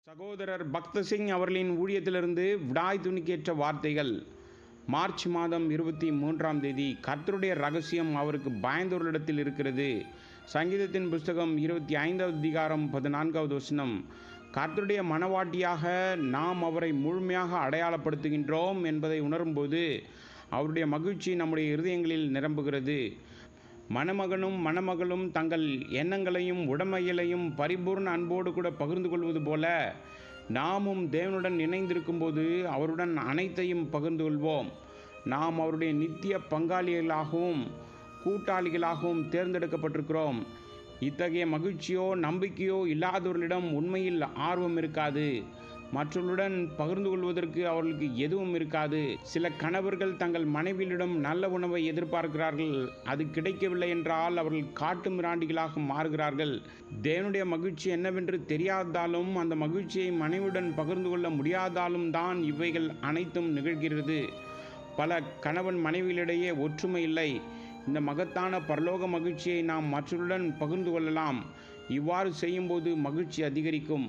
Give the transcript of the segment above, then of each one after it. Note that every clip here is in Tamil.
சகோதரர் பக்தர் சிங் அவர்களின் ஊழியத்திலிருந்து விடாய் துணிக்கேற்ற வார்த்தைகள். மார்ச் மாதம் 23ஆம் தேதி. கர்த்தருடைய ரகசியம் அவருக்கு பயந்தோரிடத்தில் இருக்கிறது. சங்கீதத்தின் புஸ்தகம் 25வது அதிகாரம் 14வது வசனம். கர்த்தருடைய மனவாட்டியாக நாம் அவரை முழுமையாக அடையாளப்படுத்துகின்றோம் என்பதை உணரும்போது அவருடைய மகிழ்ச்சி நம்முடைய இருதயங்களில் நிரம்புகிறது. மணமகனும் மணமகளும் தங்கள் எண்ணங்களையும் உடைமைகளையும் பரிபூர்ண அன்போடு கூட பகிர்ந்து கொள்வது போல நாமும் தேவனுடன் இணைந்திருக்கும்போது அவருடன் அனைத்தையும் பகிர்ந்து கொள்வோம். நாம் அவருடைய நித்திய பங்காளிகளாகவும் கூட்டாளிகளாகவும் தேர்ந்தெடுக்கப்பட்டிருக்கிறோம். இத்தகைய மகிழ்ச்சியோ நம்பிக்கையோ இல்லாதவர்களிடம் உண்மையில் ஆர்வம் இருக்காது. மற்றவர்களுடன் பகிர்ந்து கொள்வதற்கு அவர்களுக்கு எதுவும் இருக்காது. சில கணவர்கள் தங்கள் மனைவியிடம் நல்ல உணவை எதிர்பார்க்கிறார்கள். அது கிடைக்கவில்லை என்றால் அவர்கள் காட்டு மிராண்டிகளாக மாறுகிறார்கள். தேவனுடைய மகிழ்ச்சி என்னவென்று தெரியாததாலும் அந்த மகிழ்ச்சியை மனைவியுடன் பகிர்ந்து கொள்ள முடியாதாலும் தான் இவைகள் அனைத்தும் நிகழ்கிறது. பல கணவன் மனைவிகளிடையே ஒற்றுமை இல்லை. இந்த மகத்தான பரலோக மகிழ்ச்சியை நாம் மற்றவருடன் பகிர்ந்து கொள்ளலாம். இவ்வாறு செய்யும்போது மகிழ்ச்சி அதிகரிக்கும்.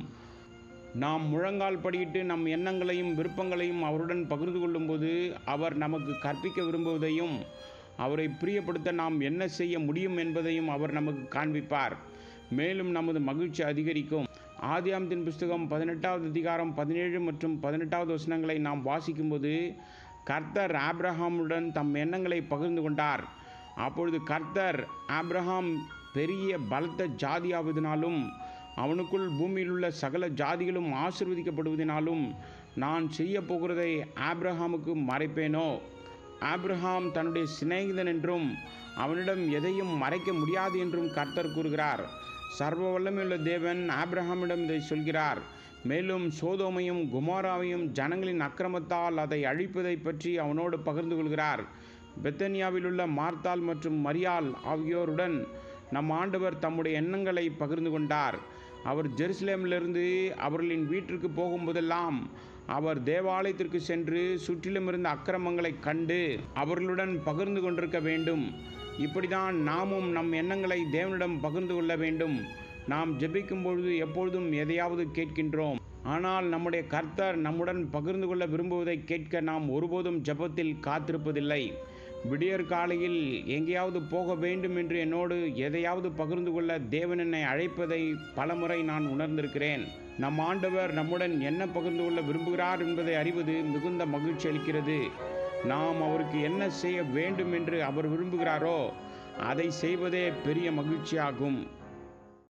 நாம் முழங்கால் படியிட்டு நம் எண்ணங்களையும் விருப்பங்களையும் அவருடன் பகிர்ந்து கொள்ளும்போது அவர் நமக்கு கற்பிக்க விரும்புவதையும் அவரை பிரியப்படுத்த நாம் என்ன செய்ய முடியும் என்பதையும் அவர் நமக்கு காண்பிப்பார். மேலும் நமது மகிழ்ச்சி அதிகரிக்கும். ஆதியாகமத்தின் புஸ்தகம் 18வது அதிகாரம் 17 மற்றும் 18வது வசனங்களை நாம் வாசிக்கும்போது கர்த்தர் ஆபிரகாமுடன் தம் எண்ணங்களை பகிர்ந்து கொண்டார். அப்பொழுது கர்த்தர் ஆபிரகாம் பெரிய பலத்த ஜாதியாவதினாலும் அவனுக்குள் பூமியில் உள்ள சகல ஜாதிகளும் ஆசீர்வதிக்கப்படுவதினாலும் நான் செய்ய போகிறதை ஆபிரகாமுக்கு மறைப்பேனோ? ஆபிரகாம் தன்னுடைய சிநேகிதன் என்றும் அவனிடம் எதையும் மறைக்க முடியாது என்றும் கர்த்தர் கூறுகிறார். சர்வ வல்லமையுள்ள தேவன் ஆபிரகாமிடம் இதை சொல்கிறார். மேலும் சோதோமையும் குமோராவையும் ஜனங்களின் அக்கிரமத்தால் அதை அழிப்பதை பற்றி அவனோடு பகிர்ந்து கொள்கிறார். பெத்தனியாவில் உள்ள மார்த்தாள் மற்றும் மரியாள் ஆகியோருடன் நம் ஆண்டவர் தம்முடைய எண்ணங்களை பகிர்ந்து கொண்டார். அவர் ஜெருசலேமிலிருந்து அவர்களின் வீட்டிற்கு போகும்போதெல்லாம் அவர் தேவாலயத்திற்கு சென்று சுற்றிலும் இருந்த அக்கிரமங்களை கண்டு அவர்களுடன் பகிர்ந்து கொண்டிருக்க வேண்டும். இப்படிதான் நாமும் நம் எண்ணங்களை தேவனிடம் பகிர்ந்து கொள்ள வேண்டும். நாம் ஜெபிக்கும் பொழுது எப்பொழுதும் எதையாவது கேட்கின்றோம். ஆனால் நம்முடைய கர்த்தர் நம்முடன் பகிர்ந்து கொள்ள விரும்புவதை கேட்க நாம் ஒருபோதும் ஜெபத்தில் காத்திருப்பதில்லை. விடியற் காலையில் எங்கேயாவது போக வேண்டும் என்று என்னோடு எதையாவது பகிர்ந்து கொள்ள தேவன் என்னை அழைப்பதை பலமுறை நான் உணர்ந்திருக்கிறேன். நம் ஆண்டவர் நம்முடன் என்ன பகிர்ந்து கொள்ள விரும்புகிறார் என்பதை அறிவது மிகுந்த மகிழ்ச்சி அளிக்கிறது. நாம் அவருக்கு என்ன செய்ய வேண்டும் என்று அவர் விரும்புகிறாரோ அதை செய்வதே பெரிய மகிழ்ச்சியாகும்.